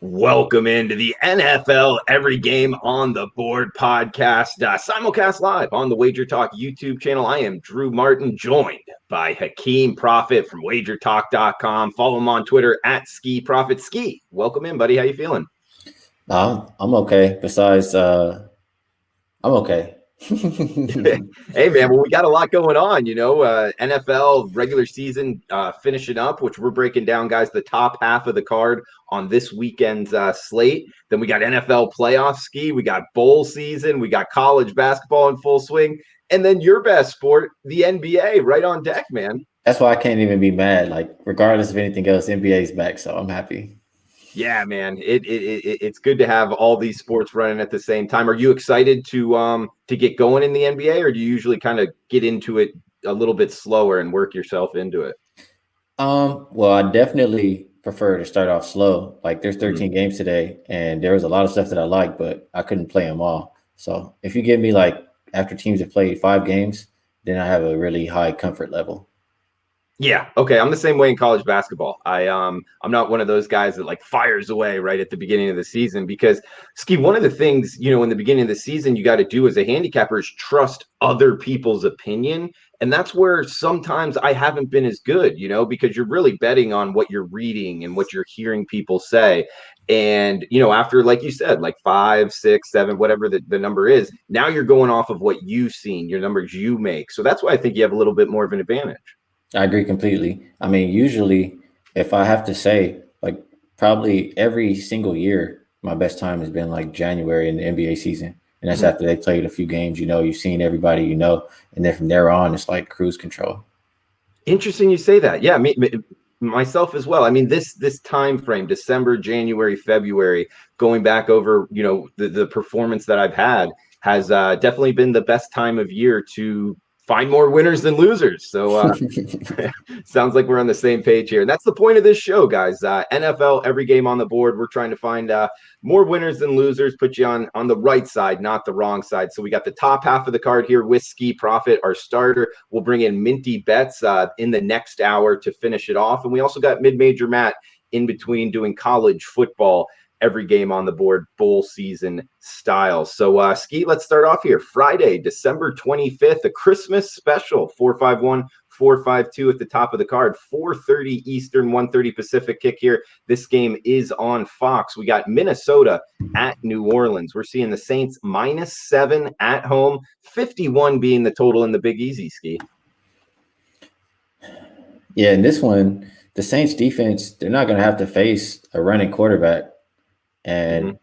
Welcome into the NFL Every Game on the Board podcast, simulcast live on the WagerTalk YouTube channel. I am Drew Martin, joined by Hakeem Profit from WagerTalk.com. Follow him on Twitter at Skee Profit. Skee, welcome in, buddy. How you feeling? I'm okay. Besides, I'm okay. Hey, man, well, we got a lot going on, NFL regular season finishing up, which we're breaking down, guys, the top half of the card on this weekend's slate. Then we got NFL playoff ski. We got bowl season. We got college basketball in full swing. And then your best sport, the NBA, right on deck, man. That's why I can't even be mad. Like, regardless of anything else, NBA's back, so I'm happy. Yeah, man, it's good to have all these sports running at the same time. Are you excited to get going in the NBA, or do you usually kind of get into it a little bit slower and work yourself into it? Well, I definitely prefer to start off slow. Like, there's 13 games today, and there was a lot of stuff that I liked, but I couldn't play them all. So if you give me like after teams have played 5 games, then I have a really high comfort level. Yeah. Okay. I'm the same way in college basketball. I'm not one of those guys that like fires away right at the beginning of the season because Ski, one of the things, in the beginning of the season you got to do as a handicapper is trust other people's opinion. And that's where sometimes I haven't been as good, because you're really betting on what you're reading and what you're hearing people say. And, after, like you said, like 5, 6, 7, whatever the number is, now you're going off of what you've seen, your numbers you make. So that's why I think you have a little bit more of an advantage. I agree completely. I mean, usually, if I have to say, like, probably every single year, my best time has been like January in the NBA season. And that's after they played a few games, you've seen everybody, and then from there on, it's like cruise control. Interesting you say that. Yeah, myself as well. I mean, this time frame, December, January, February, going back over, the performance that I've had has definitely been the best time of year to find more winners than losers. So sounds like we're on the same page here. And that's the point of this show, guys. NFL, every game on the board. We're trying to find more winners than losers, put you on the right side, not the wrong side. So we got the top half of the card here with Skee Profit, our starter. We'll bring in Minty Bets in the next hour to finish it off. And we also got Mid-Major Matt in between doing college football, every game on the board, bowl season style. So, Skee, let's start off here. Friday, December 25th, a Christmas special, 451, 452 at the top of the card, 4:30 Eastern, 1:30 Pacific kick here. This game is on Fox. We got Minnesota at New Orleans. We're seeing the Saints -7 at home, 51 being the total in the Big Easy, Skee. Yeah, in this one, the Saints defense, they're not going to have to face a running quarterback. And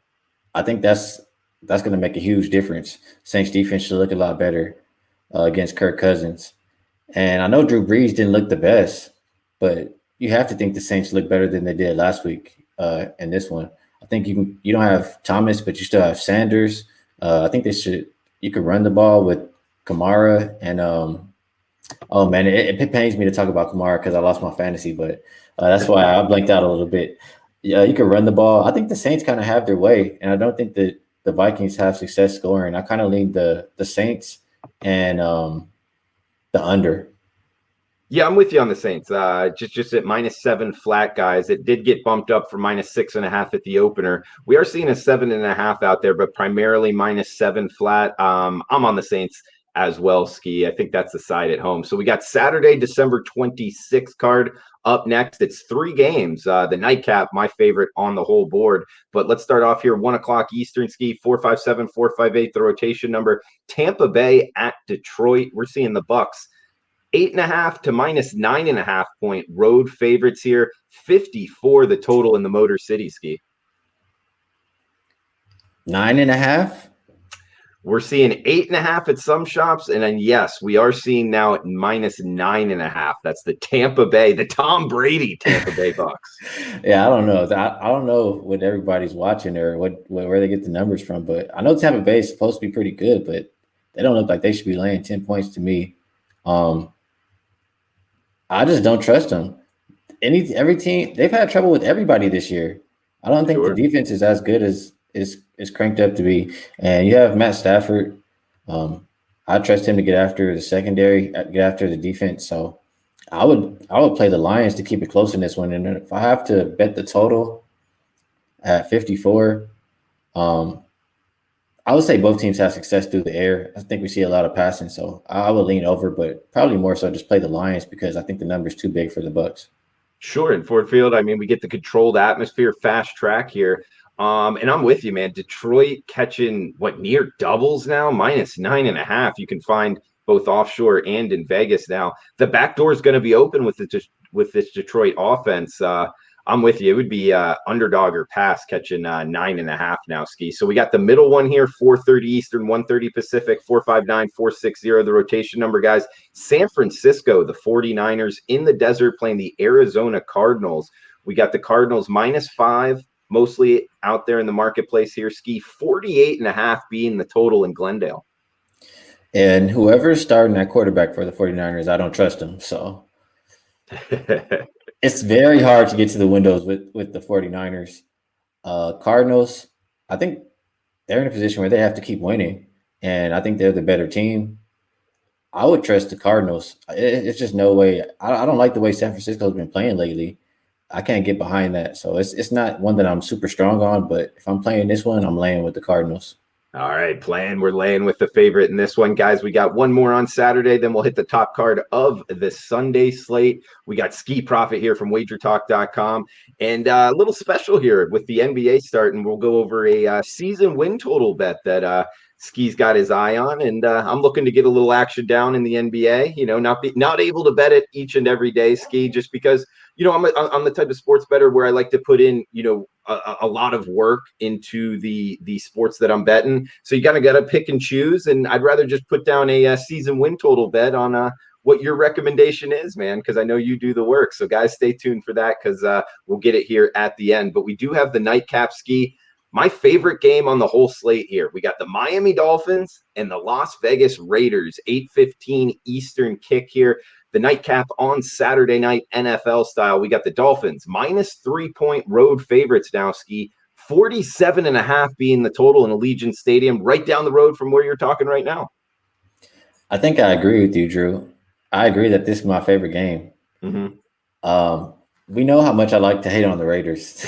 I think that's going to make a huge difference. Saints defense should look a lot better against Kirk Cousins. And I know Drew Brees didn't look the best, but you have to think the Saints look better than they did last week in this one. I think you don't have Thomas, but you still have Sanders. I think you could run the ball with Kamara and oh man, it pains me to talk about Kamara because I lost my fantasy, but that's why I blanked out a little bit. Yeah, you can run the ball. I think the Saints kind of have their way, and I don't think that the Vikings have success scoring. I kind of lean the Saints and the under. Yeah, I'm with you on the Saints. Just at -7 flat, guys. It did get bumped up from -6.5 at the opener. We are seeing a 7.5 out there, but primarily -7 flat. I'm on the Saints as well, Skee. I think that's the side at home. So we got Saturday, December 26th card up next. It's 3 games. The nightcap, my favorite on the whole board. But let's start off here. 1 o'clock Eastern, Skee, 457, 458, the rotation number. Tampa Bay at Detroit. We're seeing the Bucks 8.5 to -9.5 point road favorites here. 54 the total in the Motor City, Skee. 9.5. We're seeing 8.5 at some shops, and then yes, we are seeing now at -9.5. That's the Tampa Bay, the Tom Brady Tampa Bay Bucks. Yeah, I don't know. I don't know what everybody's watching or where they get the numbers from, but I know Tampa Bay is supposed to be pretty good, but they don't look like they should be laying 10 points to me. I just don't trust them. Every team, they've had trouble with everybody this year. I don't think the defense is as good as is cranked up to be. And you have Matt Stafford. I trust him to get after the secondary, get after the defense. So I would play the Lions to keep it close in this one. And if I have to bet the total, at 54. I would say both teams have success through the air. I think we see a lot of passing, so I would lean over, but probably more so just play the Lions because I think the number's too big for the Bucks. Sure, in Ford Field, I mean, we get the controlled atmosphere, fast track here. And I'm with you, man. Detroit catching what near doubles now, -9.5. You can find both offshore and in Vegas now. The back door is going to be open with this Detroit offense. I'm with you. It would be underdog or pass catching 9.5 now, Skee. So we got the middle one here, 4:30 Eastern, 1:30 Pacific, 459-460, the rotation number, guys. San Francisco, the 49ers in the desert playing the Arizona Cardinals. We got the Cardinals -5, mostly out there in the marketplace here. Skee, 48.5 being the total in Glendale. And whoever's starting at quarterback for the 49ers, I don't trust them. So it's very hard to get to the windows with the 49ers. Cardinals, I think they're in a position where they have to keep winning, and I think they're the better team. I would trust the Cardinals. It's just no way. I don't like the way San Francisco's been playing lately. I can't get behind that. So it's not one that I'm super strong on, but if I'm playing this one, I'm laying with the Cardinals. All right, we're laying with the favorite in this one, guys. We got one more on Saturday, then we'll hit the top card of the Sunday slate. We got Skee Profit here from WagerTalk.com, and a little special here with the NBA starting. We'll go over a season win total bet that Skee's got his eye on, and I'm looking to get a little action down in the NBA. You know, not able to bet it each and every day, Skee, just because I'm the type of sports bettor where I like to put in a lot of work into the sports that I'm betting. So you got to pick and choose. And I'd rather just put down a season win total bet on what your recommendation is, man, because I know you do the work. So guys, stay tuned for that because we'll get it here at the end. But we do have the nightcap, Skee. My favorite game on the whole slate here. We got the Miami Dolphins and the Las Vegas Raiders, 8:15 Eastern kick here. The nightcap on Saturday night, NFL style. We got the Dolphins -3-point road favorites now, Skee. 47.5 being the total in Allegiant Stadium, right down the road from where you're talking right now. I think I agree with you, Drew. I agree that this is my favorite game. Mm-hmm. We know how much I like to hate on the Raiders.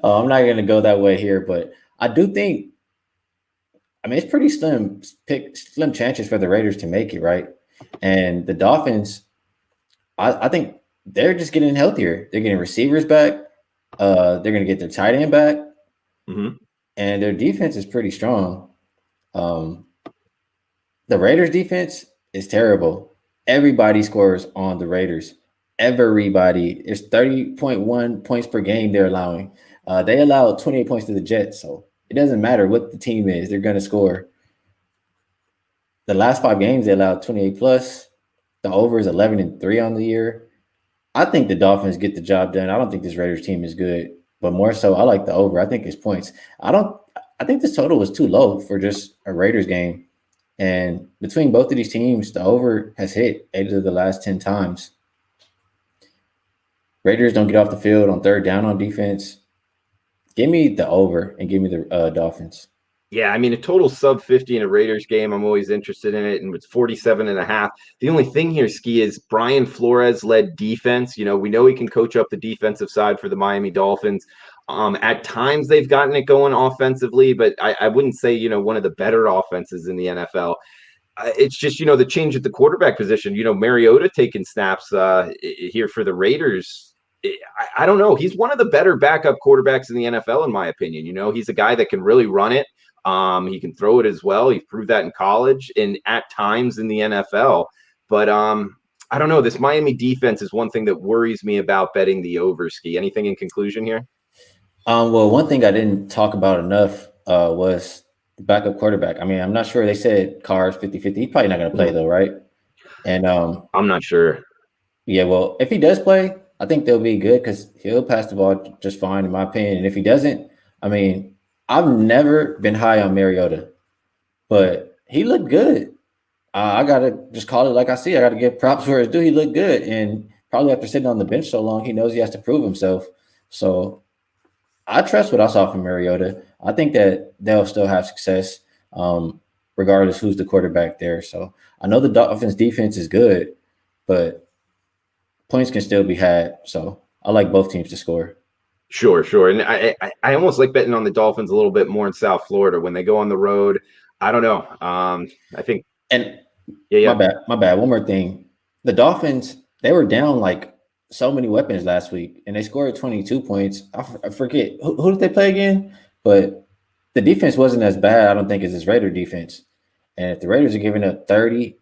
I'm not going to go that way here, but I do think, I mean, it's pretty slim chances for the Raiders to make it, right? And the Dolphins, I think they're just getting healthier. They're getting receivers back. They're going to get their tight end back. Mm-hmm. And their defense is pretty strong. The Raiders defense is terrible. Everybody scores on the Raiders. Everybody. It's 30.1 points per game they're allowing. They allowed 28 points to the Jets, so it doesn't matter what the team is. They're going to score. The last 5 games, they allowed 28 plus. The over is 11-3 on the year. I think the Dolphins get the job done. I don't think this Raiders team is good, but more so, I like the over. I think it's points. I think this total was too low for just a Raiders game. And between both of these teams, the over has hit 8 of the last 10 times. Raiders don't get off the field on third down on defense. Give me the over and give me the Dolphins. Yeah, I mean, a total sub 50 in a Raiders game, I'm always interested in it, and it's 47.5. The only thing here, Skee, is Brian Flores-led defense. We know he can coach up the defensive side for the Miami Dolphins. At times, they've gotten it going offensively, but I wouldn't say, one of the better offenses in the NFL. It's just, the change at the quarterback position. Mariota taking snaps here for the Raiders. I don't know. He's one of the better backup quarterbacks in the NFL, in my opinion. He's a guy that can really run it. He can throw it as well. He proved that in college and at times in the NFL. But I don't know. This Miami defense is one thing that worries me about betting the over, Skee. Anything in conclusion here? Well, one thing I didn't talk about enough was the backup quarterback. I mean, I'm not sure. They said Carr's 50-50. He's probably not going to play though, right? And I'm not sure. Yeah, well, if he does play, I think they'll be good because he'll pass the ball just fine, in my opinion. And if he doesn't, I mean, I've never been high on Mariota, but he looked good. I got to just call it like I see. I got to give props where it's due. He looked good. And probably after sitting on the bench so long, he knows he has to prove himself. So I trust what I saw from Mariota. I think that they'll still have success regardless who's the quarterback there. So I know the Dolphins defense is good, but points can still be had. So I like both teams to score. Sure. And I almost like betting on the Dolphins a little bit more in South Florida when they go on the road. I don't know. I think. And Yeah. my bad. One more thing. The Dolphins, they were down like so many weapons last week, and they scored 22 points. I forget who did they play again, but the defense wasn't as bad, I don't think, as this Raider defense. And if the Raiders are giving up 30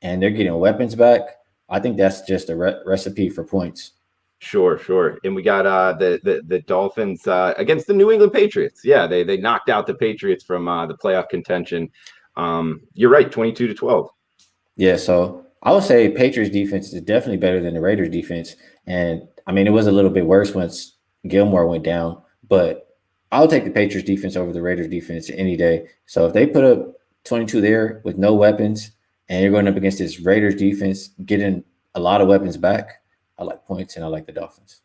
and they're getting weapons back, I think that's just a recipe for points. Sure. And we got the Dolphins against the New England Patriots. Yeah, they knocked out the Patriots from the playoff contention. You're right, 22-12. Yeah, so I would say Patriots defense is definitely better than the Raiders defense. And I mean, it was a little bit worse once Gilmore went down, but I'll take the Patriots defense over the Raiders defense any day. So if they put up 22 there with no weapons and you're going up against this Raiders defense, getting a lot of weapons back, I like points and I like the Dolphins.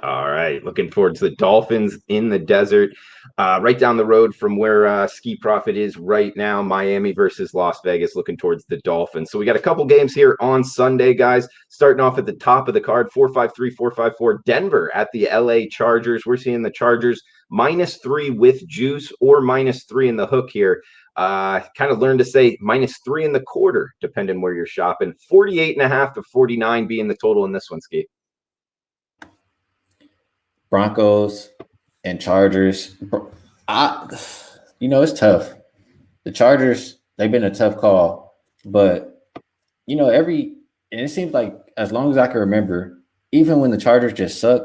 All right, looking forward to the Dolphins in the desert, right down the road from where Ski Profit is right now. Miami versus Las Vegas, looking towards the Dolphins. So we got a couple games here on Sunday, guys. Starting off at the top of the card, 453, 454, Denver at the LA Chargers. We're seeing the Chargers -3 with juice or -3 in the hook here. Kind of learned to say -3 in the quarter, depending where you're shopping. 48.5 to 49 being the total in this one, Ski. Broncos and Chargers. It's tough. The Chargers, they've been a tough call, but and it seems like as long as I can remember, even when the Chargers just suck,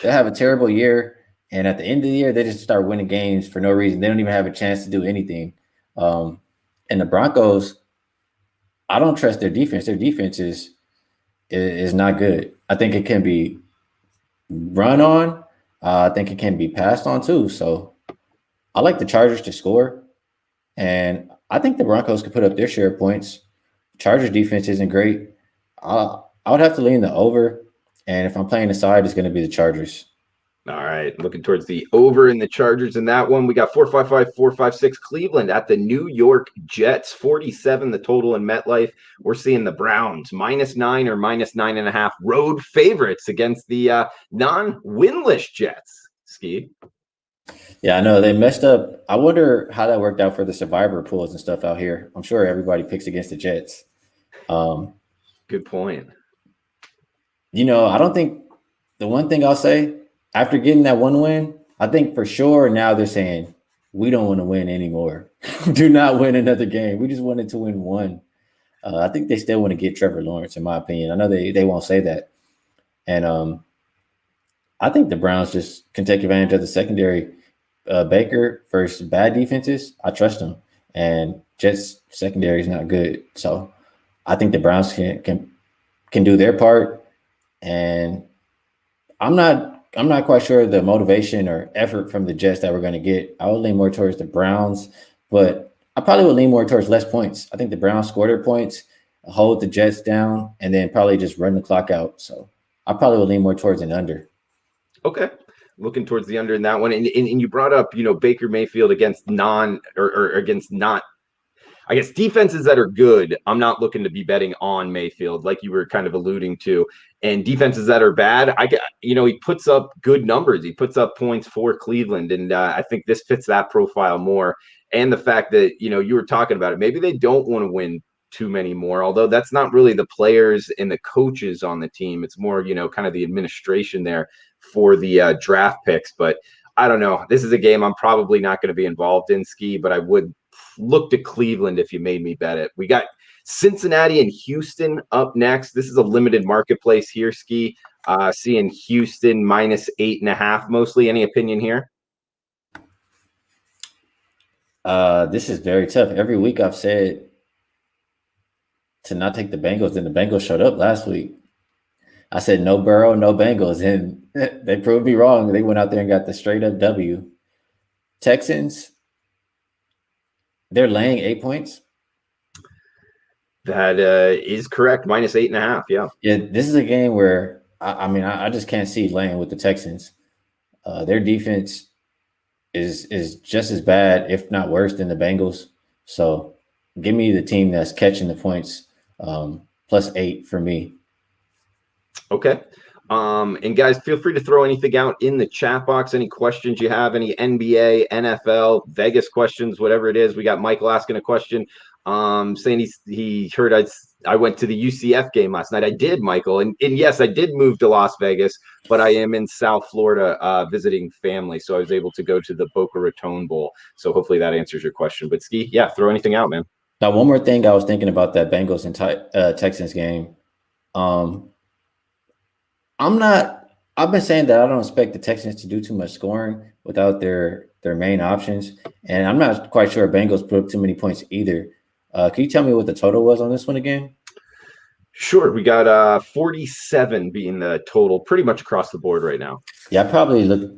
they have a terrible year, and at the end of the year, they just start winning games for no reason. They don't even have a chance to do anything. And the Broncos, I don't trust their defense. Their defense is not good. I think it can be run on. I think it can be passed on too. So I like the Chargers to score, and I think the Broncos could put up their share of points. Chargers defense isn't great. I would have to lean the over, and if I'm playing the side, it's going to be the Chargers. All right, looking towards the over in the Chargers in that one. We got 455, 456 Cleveland at the New York Jets, 47 the total in MetLife. We're seeing the Browns -9 or -9.5 road favorites against the non-winless Jets. Ski. Yeah, I know they messed up. I wonder how that worked out for the survivor pools and stuff out here. I'm sure everybody picks against the Jets. Good point. I don't think the one thing I'll say after getting that one win, I think for sure now they're saying we don't want to win anymore. Do not win another game. We just wanted to win one. I think they still want to get Trevor Lawrence, in my opinion. I know they won't say that. And I think the Browns just can take advantage of the secondary. Baker versus bad defenses, I trust them. And Jets secondary is not good. So I think the Browns can do their part. And I'm not quite sure the motivation or effort from the Jets that we're going to get. I would lean more towards the Browns, but I probably would lean more towards less points. I think the Browns score their points, hold the Jets down, and then probably just run the clock out. So I probably would lean more towards an under. Okay. Looking towards the under in that one. And you brought up, Baker Mayfield against I guess defenses that are good. I'm not looking to be betting on Mayfield, like you were kind of alluding to. And defenses that are bad, he puts up good numbers. He puts up points for Cleveland, and I think this fits that profile more. And the fact that you were talking about it, maybe they don't want to win too many more. Although that's not really the players and the coaches on the team. It's more kind of the administration there for the draft picks. But I don't know. This is a game I'm probably not going to be involved in, Ski, but I would look to Cleveland if you made me bet it. We got Cincinnati and Houston up next. This is a limited marketplace here, Ski. Seeing Houston -8.5 mostly. Any opinion here? This is very tough. Every week I've said to not take the Bengals, and the Bengals showed up last week. I said no Burrow, no Bengals, and they proved me wrong. They went out there and got the straight up W. Texans, they're laying 8 points. That is correct. -8.5. Yeah. Yeah, this is a game where I just can't see laying with the Texans. Their defense is just as bad, if not worse, than the Bengals. So give me the team that's catching the points, +8 for me. Okay. And guys, feel free to throw anything out in the chat box. Any questions you have, any NBA, NFL, Vegas questions, whatever it is. We got Michael asking a question, saying he heard I went to the UCF game last night. I did, Michael, and yes, I did move to Las Vegas, but I am in South Florida visiting family, so I was able to go to the Boca Raton Bowl. So hopefully that answers your question. But Skee, yeah, throw anything out, man. Now, one more thing I was thinking about that Bengals and Texans game. I've been saying that I don't expect the Texans to do too much scoring without their main options. And I'm not quite sure Bengals put up too many points either. Can you tell me what the total was on this one again? Sure. We got 47 being the total pretty much across the board right now. Yeah, I probably look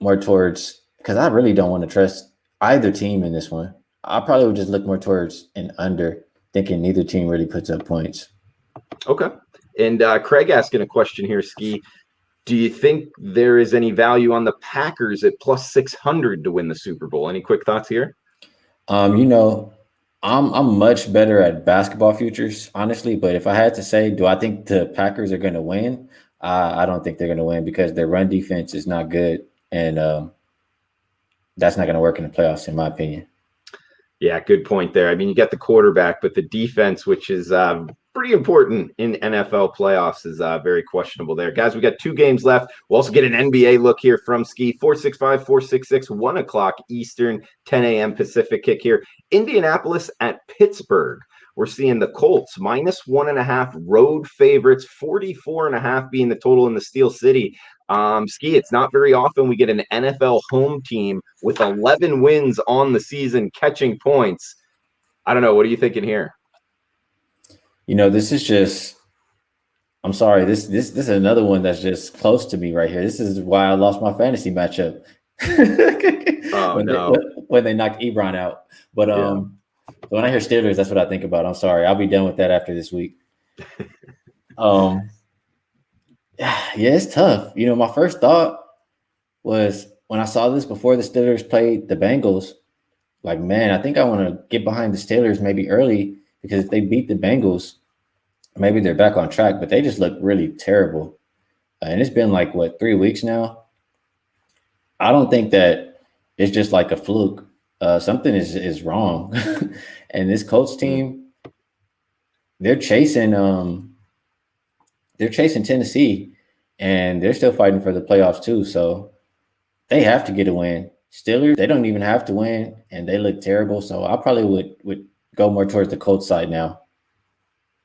more towards, because I really don't want to trust either team in this one. I probably would just look more towards an under, thinking neither team really puts up points. Okay. And Craig asking a question here, Skee. Do you think there is any value on the Packers at plus 600 to win the Super Bowl? Any quick thoughts here? I'm much better at basketball futures, honestly. But if I had to say, do I think the Packers are going to win? I don't think they're going to win because their run defense is not good, and that's not going to work in the playoffs, in my opinion. Yeah, good point there. I mean, you get the quarterback, but the defense, which is pretty important in NFL playoffs, is very questionable there. Guys, we got 2 games left. We'll also get an NBA look here from Skee. 465, 466, 1 o'clock Eastern, 10 a.m. Pacific kick here. Indianapolis at Pittsburgh. We're seeing the Colts minus 1.5 road favorites, 44.5 being the total in the Steel City. Skee, it's not very often we get an NFL home team with 11 wins on the season catching points. I don't know. What are you thinking here? This is just, I'm sorry, this is another one that's just close to me right here. This is why I lost my fantasy matchup. When they knocked Ebron out. But when I hear Steelers, that's what I think about. I'm sorry. I'll be done with that after this week. Yeah, it's tough. My first thought was when I saw this before the Steelers played the Bengals, like, man, I think I want to get behind the Steelers maybe early because if they beat the Bengals, maybe they're back on track, but they just look really terrible. And it's been like, 3 weeks now? I don't think that it's just like a fluke. Something is wrong. And this Colts team, they're chasing Tennessee, and they're still fighting for the playoffs too. So they have to get a win. Steelers, they don't even have to win, and they look terrible. So I probably would go more towards the Colts side now.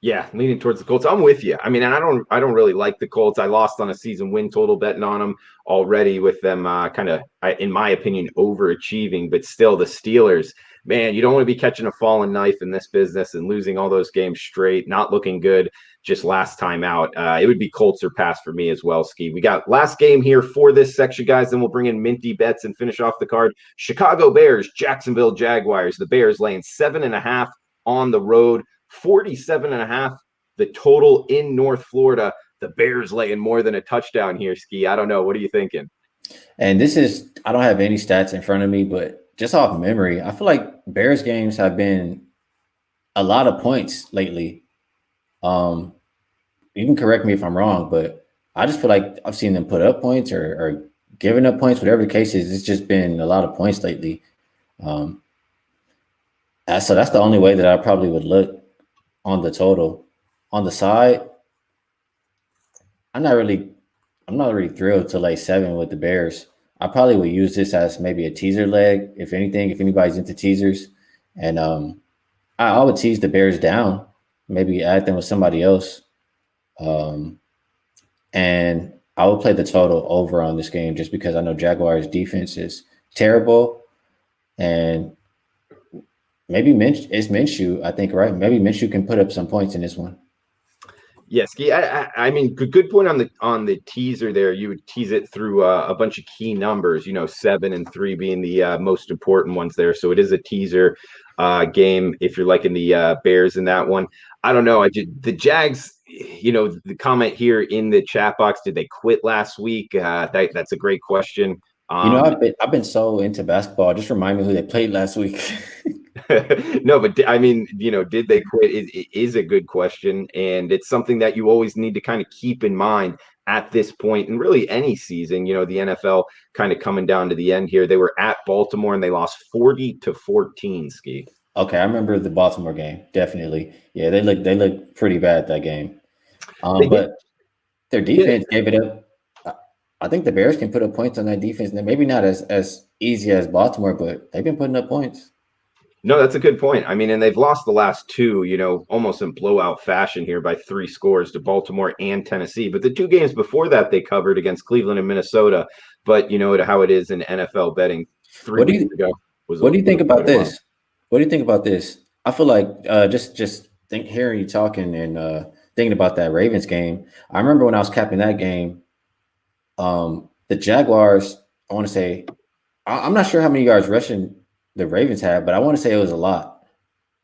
Yeah, leaning towards the Colts. I'm with you. I mean, I don't really like the Colts. I lost on a season win total betting on them already with them kind of, in my opinion, overachieving. But still, the Steelers, man, you don't want to be catching a fallen knife in this business and losing all those games straight, not looking good just last time out. It would be Colts or pass for me as well, Skee. We got last game here for this section, guys. Then we'll bring in minty bets and finish off the card. Chicago Bears, Jacksonville Jaguars. The Bears laying 7.5 on the road. 47.5 the total in North Florida. The Bears laying more than a touchdown here, Skee. I don't know. What are you thinking? And this is, I don't have any stats in front of me, but just off memory, I feel like Bears games have been a lot of points lately. You can correct me if I'm wrong, but I just feel like I've seen them put up points or giving up points, whatever the case is. It's just been a lot of points lately. So that's the only way that I probably would look on the total. On the side, I'm not really thrilled to lay 7 with the Bears. I probably would use this as maybe a teaser leg, if anything, if anybody's into teasers. And I would tease the Bears down, maybe add them with somebody else. And I would play the total over on this game just because I know Jaguars defense is terrible. And maybe it's Minshew, I think, right? Maybe Minshew can put up some points in this one. Yes, I mean, good point on the teaser there. You would tease it through a bunch of key numbers, 7 and 3 being the most important ones there. So it is a teaser game if you're liking the Bears in that one. I don't know. The Jags, the comment here in the chat box, did they quit last week? That's a great question. I've been so into basketball. Just remind me who they played last week. No, but I mean, did they quit? It is a good question, and it's something that you always need to kind of keep in mind at this point, and really any season. The NFL kind of coming down to the end here. They were at Baltimore and they lost 40-14. Ski. Okay, I remember the Baltimore game. Definitely. Yeah, they look pretty bad that game. They did. But their defense gave it up. I think the Bears can put up points on that defense. Now, maybe not as easy as Baltimore, but they've been putting up points. No, that's a good point. I mean, and they've lost the last two, almost in blowout fashion here by 3 scores to Baltimore and Tennessee. But the 2 games before that, they covered against Cleveland and Minnesota. But how it is in NFL betting, 3 What do weeks you ago was What do you think about wild. this? What do you think about this? I feel like just hearing you talking and thinking about that Ravens game. I remember when I was capping that game, the Jaguars. I want to say I'm not sure how many yards rushing the Ravens had, but I want to say it was a lot.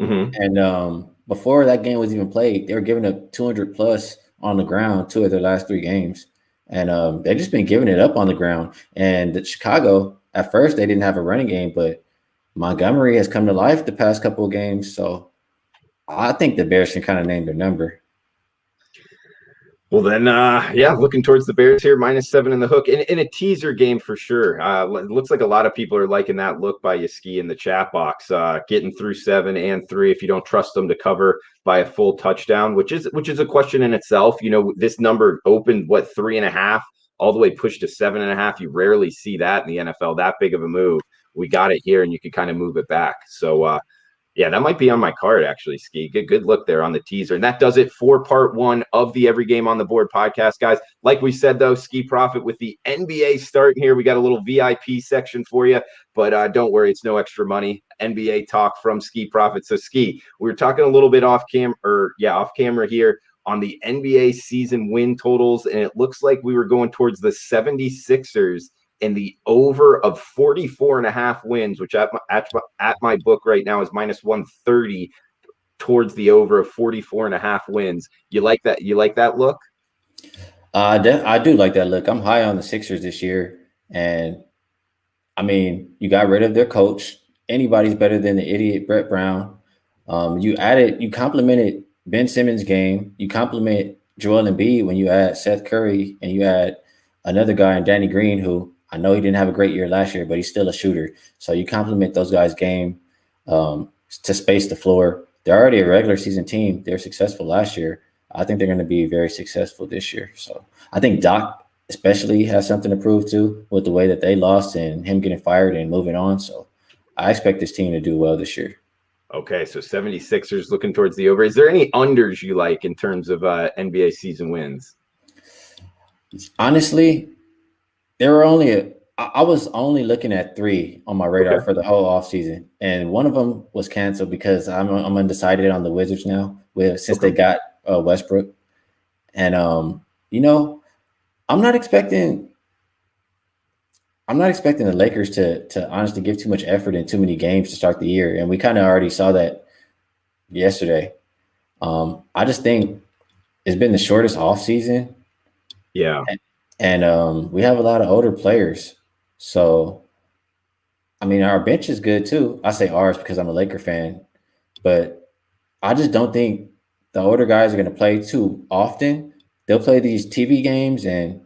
Mm-hmm. And before that game was even played, they were giving up 200 plus on the ground 2 of their last 3 games, and they've just been giving it up on the ground. And Chicago, at first, they didn't have a running game, but Montgomery has come to life the past couple of games, so I think the Bears can kind of name their number. Well, then, looking towards the Bears here, -7 in the hook in a teaser game for sure. It looks like a lot of people are liking that look by Skee in the chat box, getting through 7 and 3 if you don't trust them to cover by a full touchdown, which is a question in itself. This number opened 3.5 all the way pushed to 7.5. You rarely see that in the NFL, that big of a move. We got it here, and you could kind of move it back. So, yeah, that might be on my card, actually, Skee. Good look there on the teaser. And that does it for part 1 of the Every Game on the Board podcast, guys. Like we said, though, Skee Profit with the NBA starting here. We got a little VIP section for you, but don't worry, it's no extra money. NBA talk from Skee Profit. So, Skee, we were talking a little bit off camera here on the NBA season win totals, and it looks like we were going towards the 76ers and the over of 44.5 wins, which at my book right now is -130 towards the over of 44.5 wins. You like that? You like that look? I do like that look. I'm high on the Sixers this year, and I mean, you got rid of their coach. Anybody's better than the idiot Brett Brown. You complimented Ben Simmons' game. You compliment Joel Embiid when you add Seth Curry, and you add another guy in Danny Green, who I know he didn't have a great year last year, but he's still a shooter. So you compliment those guys' game to space the floor. They're already a regular season team. They were successful last year. I think they're going to be very successful this year. So I think Doc especially has something to prove too with the way that they lost and him getting fired and moving on. So I expect this team to do well this year. Okay, so 76ers looking towards the over. Is there any unders you like in terms of NBA season wins? Honestly, I was only looking at 3 on my radar for the whole offseason, and one of them was canceled because I'm undecided on the Wizards now since they got Westbrook. And I'm not expecting the Lakers to honestly give too much effort in too many games to start the year, and we kind of already saw that yesterday. I just think it's been the shortest offseason. Yeah. And we have a lot of older players. So, I mean, our bench is good too. I say ours because I'm a Laker fan, but I just don't think the older guys are going to play too often. They'll play these TV games and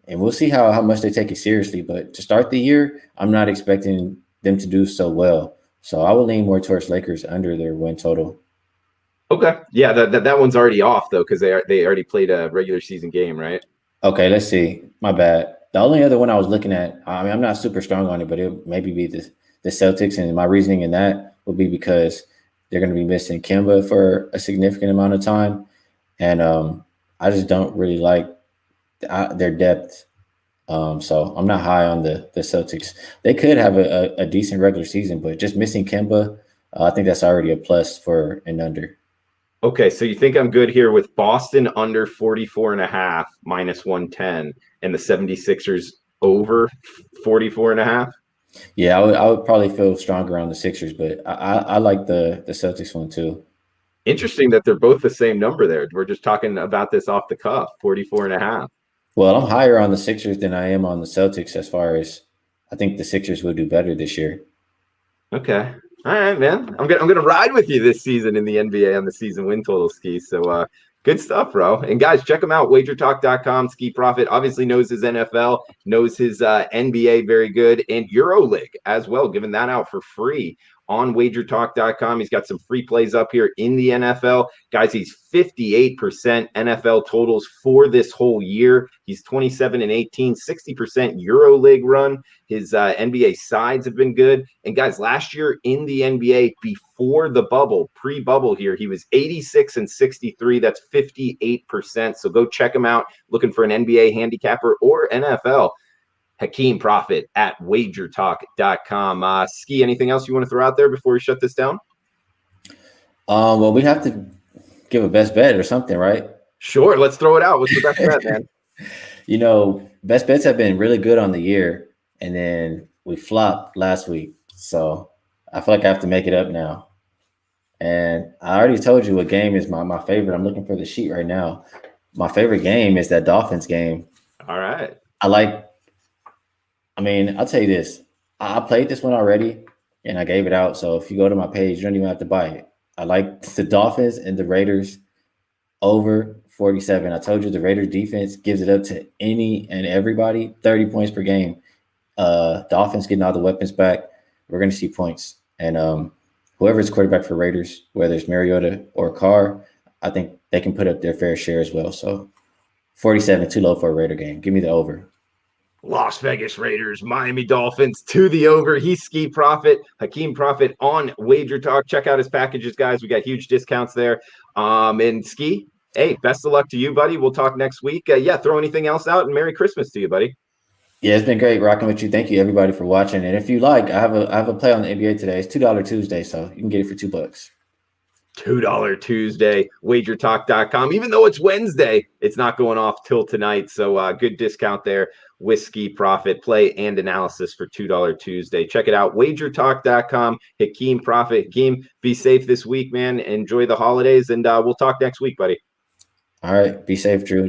we'll see how much they take it seriously. But to start the year, I'm not expecting them to do so well. So I will lean more towards Lakers under their win total. Okay. Yeah, that one's already off though, because they already played a regular season game, right? Okay, let's see. My bad. The only other one I was looking at, I mean, I'm not super strong on it, but it maybe be the Celtics. And my reasoning in that would be because they're going to be missing Kemba for a significant amount of time. And I just don't really like their depth. So I'm not high on the Celtics. They could have a decent regular season, but just missing Kemba, I think that's already a plus for an under. Okay, so you think I'm good here with Boston under 44.5 -110 and the 76ers over 44.5? Yeah, I would probably feel stronger on the Sixers, but I like the Celtics one too. Interesting that they're both the same number there. We're just talking about this off the cuff, 44.5. Well, I'm higher on the Sixers than I am on the Celtics as far as I think the Sixers will do better this year. Okay, All right, man. I'm gonna ride with you this season in the NBA on the season win total, Ski. So good stuff, bro. And guys, check him out, wagertalk.com. Ski Profit obviously knows his NFL, knows his NBA very good, and EuroLeague as well, giving that out for free on wagertalk.com. He's got some free plays up here in the NFL. Guys, he's 58% NFL totals for this whole year. He's 27-18, 60% EuroLeague run. His NBA sides have been good. And guys, last year in the NBA before the bubble, pre-bubble here, he was 86-63. That's 58%. So go check him out. Looking for an NBA handicapper or NFL. Hakeem Profit at wagertalk.com. Ski, anything else you want to throw out there before we shut this down? Well, we have to give a best bet or something, right? Sure, let's throw it out. What's the best bet, man? You know, best bets have been really good on the year, and then we flopped last week. So I feel like I have to make it up now. And I already told you what game is my favorite. I'm looking for the sheet right now. My favorite game is that Dolphins game. All right. I'll tell you this. I played this one already, and I gave it out. So if you go to my page, you don't even have to buy it. I like the Dolphins and the Raiders over 47. I told you the Raiders defense gives it up to any and everybody, 30 points per game. Dolphins getting all the weapons back. We're going to see points. And whoever's quarterback for Raiders, whether it's Mariota or Carr, I think they can put up their fair share as well. So 47, too low for a Raider game. Give me the over. Las Vegas Raiders, Miami Dolphins to the over. He's Ski Profit, Hakeem Profit on Wager Talk. Check out his packages, guys. We got huge discounts there. And Ski, hey, best of luck to you, buddy. We'll talk next week. Throw anything else out, and Merry Christmas to you, buddy. Yeah, it's been great rocking with you. Thank you, everybody, for watching. And if you like, I have a play on the NBA today. It's $2 Tuesday, so you can get it for $2. $2 Tuesday, wagertalk.com. Even though it's Wednesday, it's not going off till tonight. So good discount there. Whiskey Profit play and analysis for $2 Tuesday. Check it out. Wagertalk.com. Hakeem Profit. Hakeem, be safe this week, man. Enjoy the holidays, and we'll talk next week, buddy. All right. Be safe, Drew.